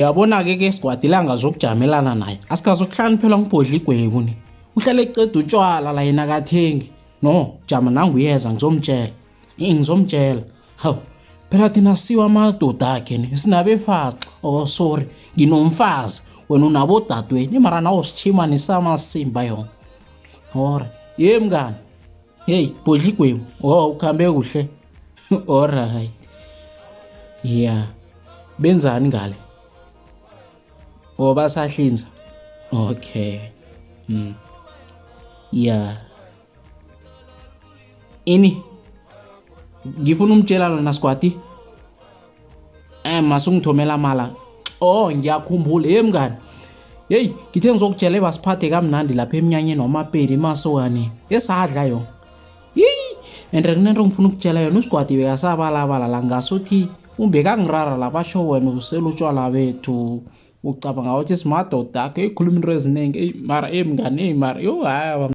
Yabona-ke Sigwadi la ngazokujamelana naye asikazokuhlaniphela ngibhodla igwebu ni uhlale eceda utshwala la yena akathengi no jama nangu uyeza ngizomtshela hawu phela thina siwa amadoda akhe ni sinabefazi oh sorry nginomfazi wena unabodadweni mara nawo sichimani samasimba yona ora mngani hey bhodla igwebu ukhambe kuhle alright yeah benzani ngale basahlinza okay yeah ini ngifuna umtshela lona Sigwadi masungithomela mala ngiyakhumbula mngani hey ngithe ngizokutshela basiphathe kamnandi lapha eminyanyeni wamapedi emasokane esadla yona ende kunento ngifuna ukutshela yona uSigwadi bekasabalabala la ngasuthi umbekangirara la basho wena uselutshwala bethu ucabanga ukuthi simadoda akhe ekhuluma into eziningi mara mngani mara yo hayi